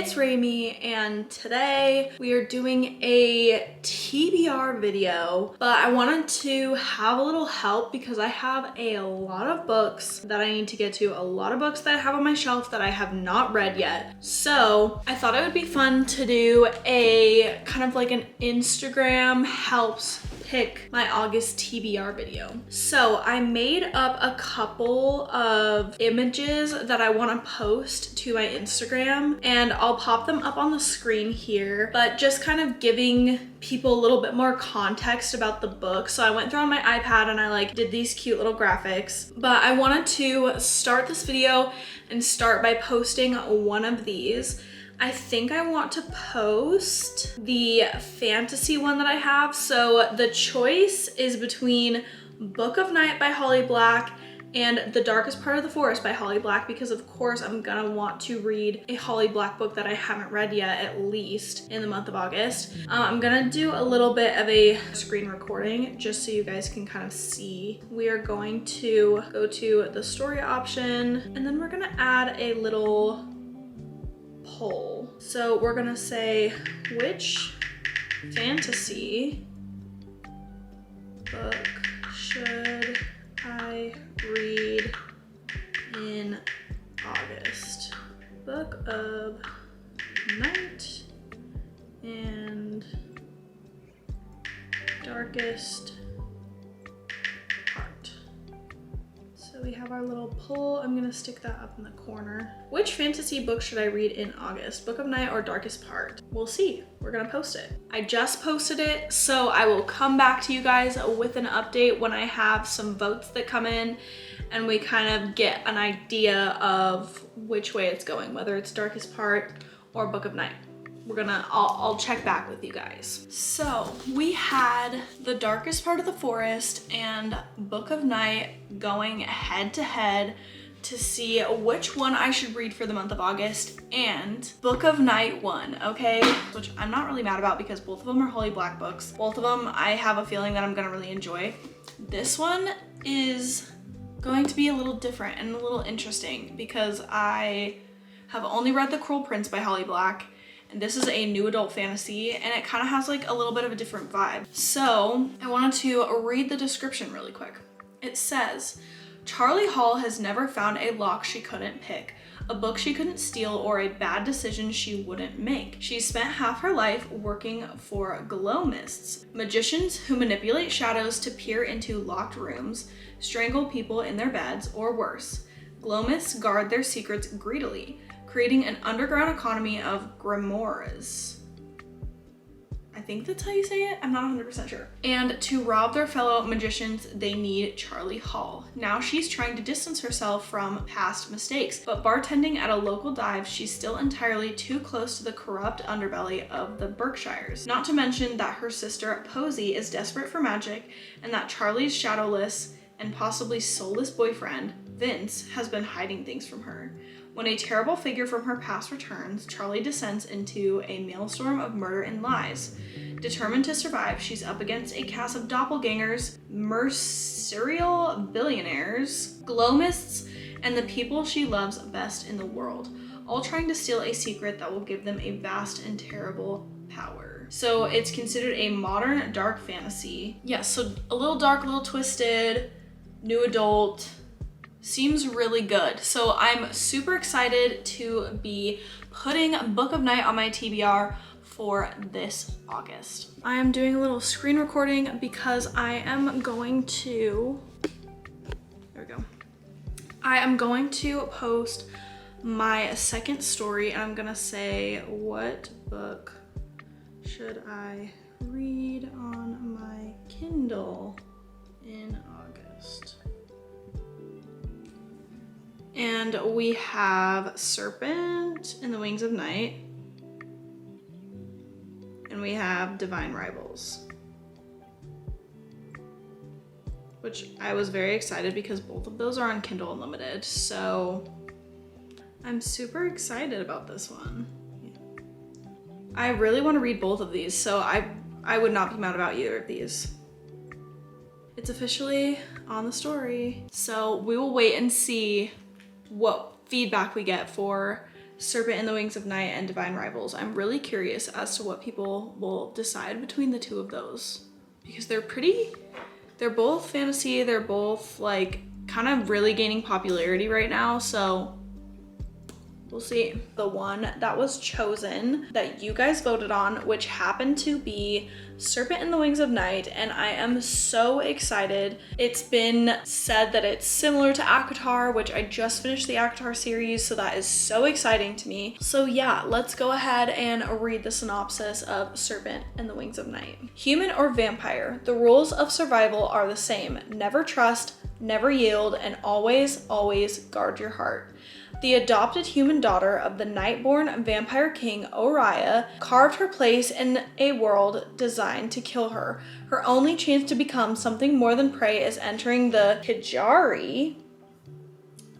it's Raimi, and today we are doing a TBR video, but I wanted to have a little help because I have a lot of books that I need to get to, a lot of books that I have on my shelf that I have not read yet. So I thought it would be fun to do a kind of like an Instagram helps pick my August TBR video. So I made up a couple of images that I want to post to my Instagram, and I'll pop them up on the screen here, but just kind of giving people a little bit more context about the book. So I went through on my iPad and I did these cute little graphics, but I wanted to start this video and start by posting one of these. I think I want to post the fantasy one that I have. So the choice is between Book of Night by Holly Black and The Darkest Part of the Forest by Holly Black, because of course I'm gonna want to read a Holly Black book that I haven't read yet, at least in the month of August. I'm gonna do a little bit of a screen recording just so you guys can kind of see. We are going to go to the story option, and then we're gonna add a little poll. So we're gonna say, which fantasy book should I read in August? Book of Night and Darkest Part. So we have our little poll. I'm gonna stick that up in the corner. Which fantasy book should I read in August? Book of Night or Darkest Part? We'll see. We're gonna post it. I just posted it, so I will come back to you guys with an update when I have some votes that come in and we kind of get an idea of which way it's going, whether it's Darkest Part or Book of Night. I'll check back with you guys. So we had The Darkest Part of the Forest and Book of Night going head to head to see which one I should read for the month of August, and Book of Night won, okay? Which I'm not really mad about because both of them are Holly Black books. Both of them I have a feeling that I'm gonna really enjoy. This one is going to be a little different and a little interesting because I have only read The Cruel Prince by Holly Black, and this is a new adult fantasy, and it kind of has like a little bit of a different vibe. So I wanted to read the description really quick. It says, Charlie Hall has never found a lock she couldn't pick, a book she couldn't steal, or a bad decision she wouldn't make. She's spent half her life working for glow mists, magicians who manipulate shadows to peer into locked rooms, strangle people in their beds, or worse. Glow mists guard their secrets greedily, creating an underground economy of grimoires. I think that's how you say it. I'm not 100% sure. And to rob their fellow magicians, they need Charlie Hall. Now she's trying to distance herself from past mistakes, but bartending at a local dive, she's still entirely too close to the corrupt underbelly of the Berkshires. Not to mention that her sister Posey is desperate for magic, and that Charlie's shadowless and possibly soulless boyfriend, Vince, has been hiding things from her. When a terrible figure from her past returns, Charlie descends into a maelstrom of murder and lies. Determined to survive, she's up against a cast of doppelgangers, mercurial billionaires, glow mists, and the people she loves best in the world, all trying to steal a secret that will give them a vast and terrible power. So it's considered a modern dark fantasy. Yes, so a little dark, a little twisted, new adult. Seems really good. So I'm super excited to be putting Book of Night on my TBR for this August. I am doing a little screen recording because I am going to, there we go. I am going to post my second story, and I'm gonna say, what book should I read on my Kindle in August? And we have Serpent in the Wings of Night, and we have Divine Rivals, which I was very excited because both of those are on Kindle Unlimited, so I'm super excited about this one. I really want to read both of these, so I would not be mad about either of these. It's officially on the story, so we will wait and see what feedback we get for Serpent in the Wings of Night and Divine Rivals. I'm really curious as to what people will decide between the two of those, because they're both fantasy, they're both like kind of really gaining popularity right now, so we'll see. The one that was chosen that you guys voted on, which happened to be Serpent in the Wings of Night, and I am so excited. It's been said that it's similar to ACOTAR, which I just finished the ACOTAR series, so that is so exciting to me. So yeah, let's go ahead and read the synopsis of Serpent in the Wings of Night. Human or vampire, the rules of survival are the same. Never trust, never yield, and always, always guard your heart. The adopted human daughter of the night-born vampire king Oriah carved her place in a world designed to kill her. Her only chance to become something more than prey is entering the Kijari.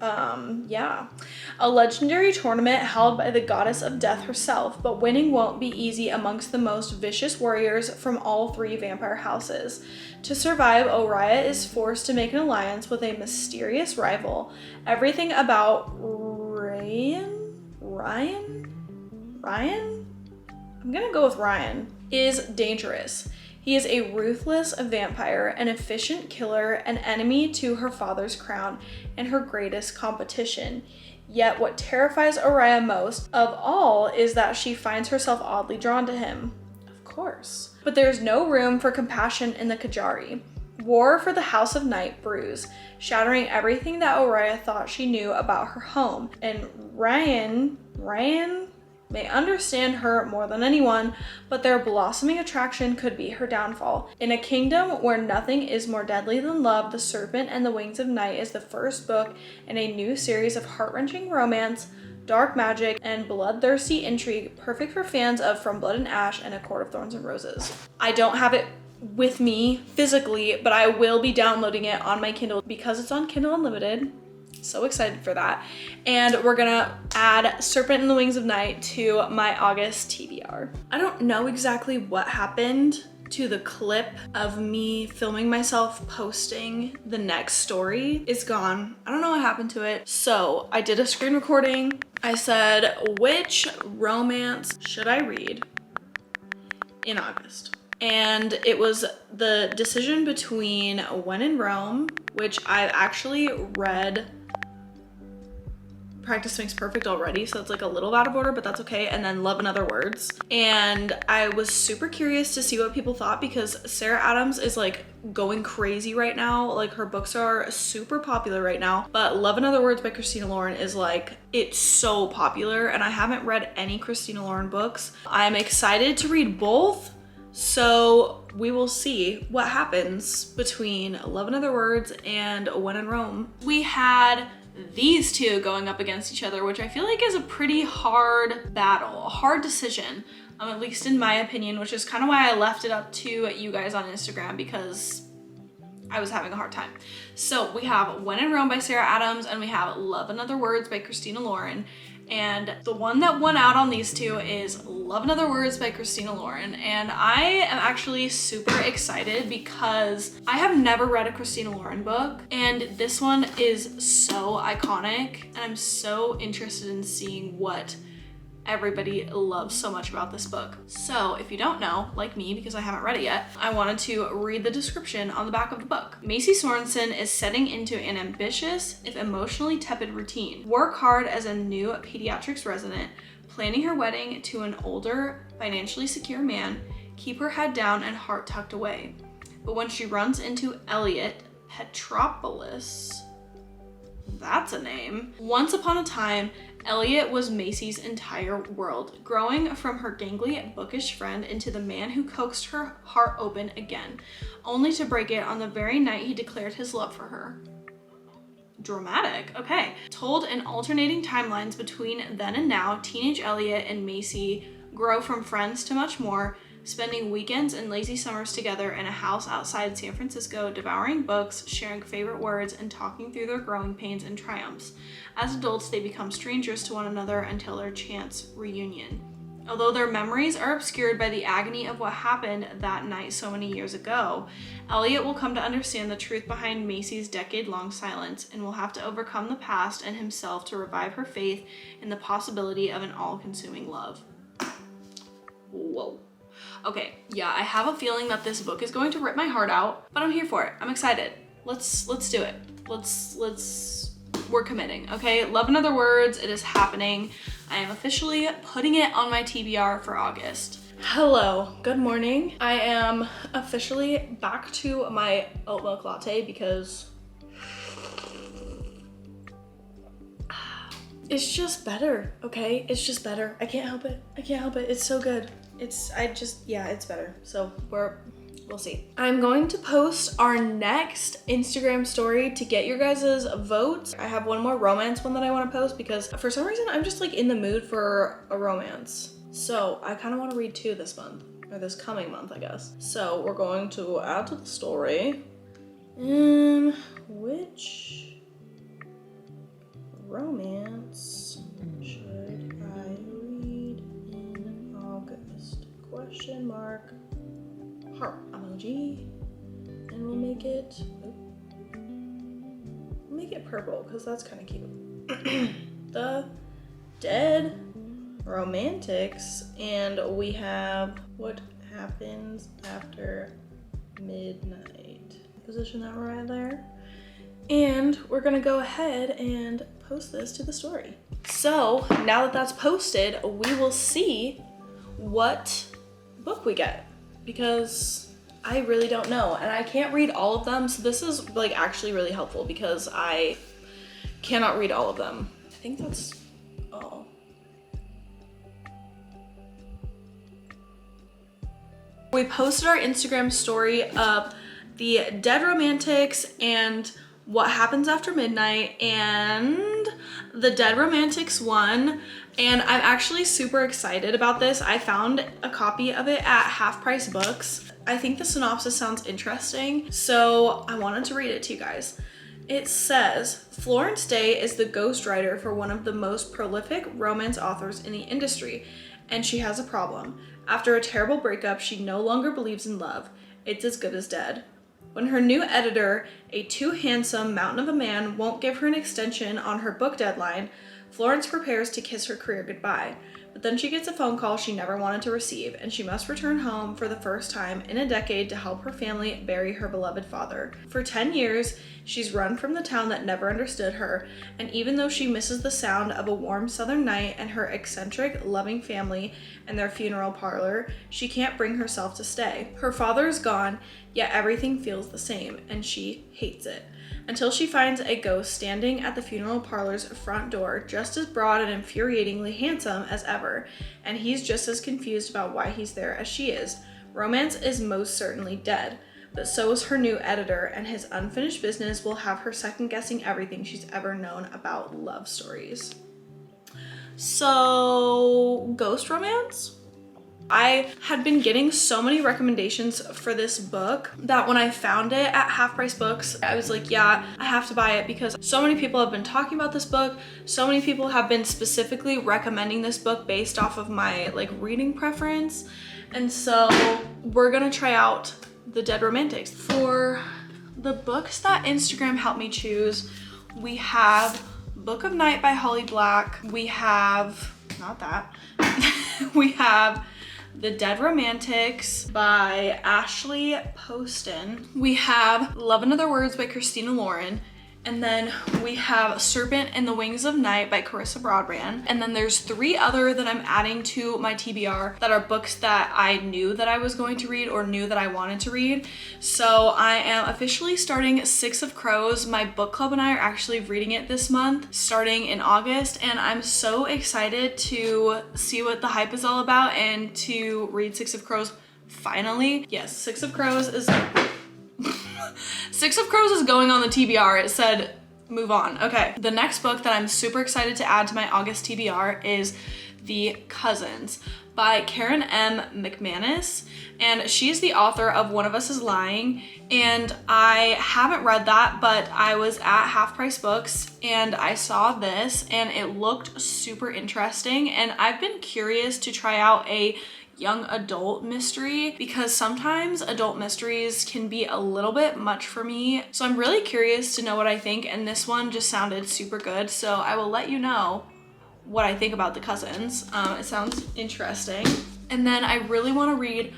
A legendary tournament held by the goddess of death herself, but winning won't be easy amongst the most vicious warriors from all 3 vampire houses. To survive, Oriah is forced to make an alliance with a mysterious rival. Everything about Ryan? I'm gonna go with Ryan, is dangerous. He is a ruthless vampire, an efficient killer, an enemy to her father's crown, and her greatest competition. Yet what terrifies Oriah most of all is that she finds herself oddly drawn to him. Of course. But there's no room for compassion in the Kijari. War for the House of Night brews, shattering everything that Oriah thought she knew about her home. And Ryan may understand her more than anyone, but their blossoming attraction could be her downfall. In a kingdom where nothing is more deadly than love, The Serpent and the Wings of Night is the first book in a new series of heart-wrenching romance, dark magic, and bloodthirsty intrigue, perfect for fans of From Blood and Ash and A Court of Thorns and Roses. I don't have it with me physically, but I will be downloading it on my Kindle because it's on Kindle Unlimited. So excited for that. And we're gonna add Serpent in the Wings of Night to my August TBR. I don't know exactly what happened to the clip of me filming myself posting the next story. It's gone. I don't know what happened to it. So I did a screen recording. I said, which romance should I read in August? And it was the decision between When in Rome, which I've actually read Practice Makes Perfect already, so it's like a little out of order, but that's okay, and then Love in Other Words. And I was super curious to see what people thought because Sarah Adams is like going crazy right now. Like her books are super popular right now, but Love in Other Words by Christina Lauren is like, it's so popular, and I haven't read any Christina Lauren books. I'm excited to read both. So we will see what happens between Love in Other Words and When in Rome. We had these two going up against each other, which I feel like is a pretty hard battle, a hard decision, at least in my opinion, which is kind of why I left it up to you guys on Instagram because I was having a hard time. So we have When in Rome by Sarah Adams and we have Love in Other Words by Christina Lauren. And the one that won out on these two is Love in Other Words by Christina Lauren. And I am actually super excited because I have never read a Christina Lauren book. And this one is so iconic. And I'm so interested in seeing what everybody loves so much about this book. So if you don't know, like me, because I haven't read it yet, I wanted to read the description on the back of the book. Macy Sorensen is setting into an ambitious, if emotionally tepid routine. Work hard as a new pediatrics resident, planning her wedding to an older, financially secure man, keep her head down and heart tucked away. But when she runs into Elliot Petropoulos, that's a name. Once upon a time, Elliot was Macy's entire world, growing from her gangly, bookish friend into the man who coaxed her heart open again, only to break it on the very night he declared his love for her. Dramatic, okay. Told in alternating timelines between then and now, teenage Elliot and Macy grow from friends to much more, spending weekends and lazy summers together in a house outside San Francisco, devouring books, sharing favorite words, and talking through their growing pains and triumphs. As adults, they become strangers to one another until their chance reunion. Although their memories are obscured by the agony of what happened that night so many years ago, Elliot will come to understand the truth behind Macy's decade-long silence and will have to overcome the past and himself to revive her faith in the possibility of an all-consuming love. Whoa. Okay, yeah, I have a feeling that this book is going to rip my heart out, but I'm here for it. I'm excited. Let's do it. We're committing, okay? Love in Other Words, it is happening. I am officially putting it on my TBR for August. Hello, good morning. I am officially back to my oat milk latte because it's just better, okay? It's just better. I can't help it. It's so good. It's better. So we'll see. I'm going to post our next Instagram story to get your guys' votes. I have one more romance one that I want to post because for some reason I'm just like in the mood for a romance. So I kind of want to read 2 this month, or this coming month, I guess. So we're going to add to the story. Which romance should I read in August? Question mark. Heart emoji, and we'll make it purple because that's kind of cute. The Dead Romantics, and we have What Happens After Midnight. Position that right there, and we're gonna go ahead and post this to the story. So now that that's posted, we will see what book we get, because I really don't know and I can't read all of them. So this is like actually really helpful because I cannot read all of them. I think that's all. We posted our Instagram story of the Dead Romantics and What Happens After Midnight, and the Dead Romantics won. And I'm actually super excited about this. I found a copy of it at Half Price Books. I think the synopsis sounds interesting, so I wanted to read it to you guys. It says, Florence Day is the ghostwriter for one of the most prolific romance authors in the industry, and she has a problem. After a terrible breakup, she no longer believes in love. It's as good as dead. When her new editor, a too handsome mountain of a man, won't give her an extension on her book deadline, Florence prepares to kiss her career goodbye. But then she gets a phone call she never wanted to receive, and she must return home for the first time in a decade to help her family bury her beloved father. For 10 years, she's run from the town that never understood her, and even though she misses the sound of a warm southern night and her eccentric, loving family and their funeral parlor, she can't bring herself to stay. Her father is gone, yet everything feels the same, and she hates it. Until she finds a ghost standing at the funeral parlor's front door, just as broad and infuriatingly handsome as ever, and he's just as confused about why he's there as she is. Romance is most certainly dead, but so is her new editor, and his unfinished business will have her second-guessing everything she's ever known about love stories. So, ghost romance? I had been getting so many recommendations for this book that when I found it at Half Price Books, I was like, yeah, I have to buy it because so many people have been talking about this book. So many people have been specifically recommending this book based off of my like reading preference. And so we're gonna try out the Dead Romantics. For the books that Instagram helped me choose, we have Book of Night by Holly Black. We have, not that, we have The Dead Romantics by Ashley Poston. We have Love in Other Words by Christina Lauren. And then we have Serpent and the Wings of Night by Carissa Broadband. And then there's 3 other that I'm adding to my TBR that are books that I knew that I was going to read or knew that I wanted to read. So I am officially starting Six of Crows. My book club and I are actually reading it this month, starting in August. And I'm so excited to see what the hype is all about and to read Six of Crows finally. Yes, Six of Crows is going on the TBR. It said move on. Okay, the next book that I'm super excited to add to my August TBR is The Cousins by Karen M. McManus, and she's the author of One of Us is Lying, and I haven't read that, but I was at Half Price Books and I saw this and it looked super interesting, and I've been curious to try out a young adult mystery because sometimes adult mysteries can be a little bit much for me. So I'm really curious to know what I think, and this one just sounded super good, so I will let you know what I think about The Cousins. It sounds interesting. And then I really want to read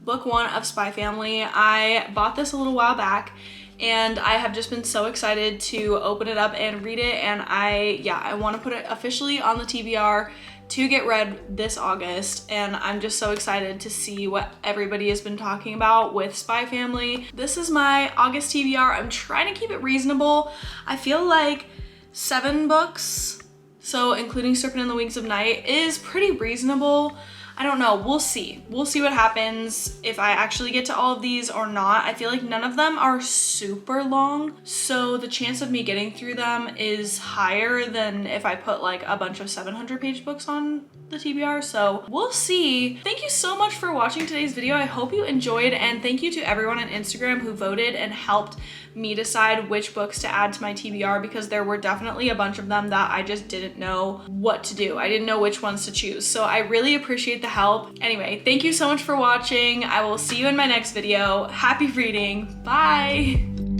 book 1 of Spy Family. I bought this a little while back and I have just been so excited to open it up and read it, and I want to put it officially on the TBR to get read this August, and I'm just so excited to see what everybody has been talking about with Spy Family. This is my August TBR. I'm trying to keep it reasonable. I feel like 7 books, so including Serpent and the Wings of Night, is pretty reasonable. I don't know, we'll see. We'll see what happens if I actually get to all of these or not. I feel like none of them are super long, so the chance of me getting through them is higher than if I put like a bunch of 700-page books on the TBR, so we'll see. Thank you so much for watching today's video. I hope you enjoyed, and thank you to everyone on Instagram who voted and helped me decide which books to add to my TBR, because there were definitely a bunch of them that I just didn't know what to do. I didn't know which ones to choose, so I really appreciate the help. Anyway, thank you so much for watching. I will see you in my next video. Happy reading. Bye.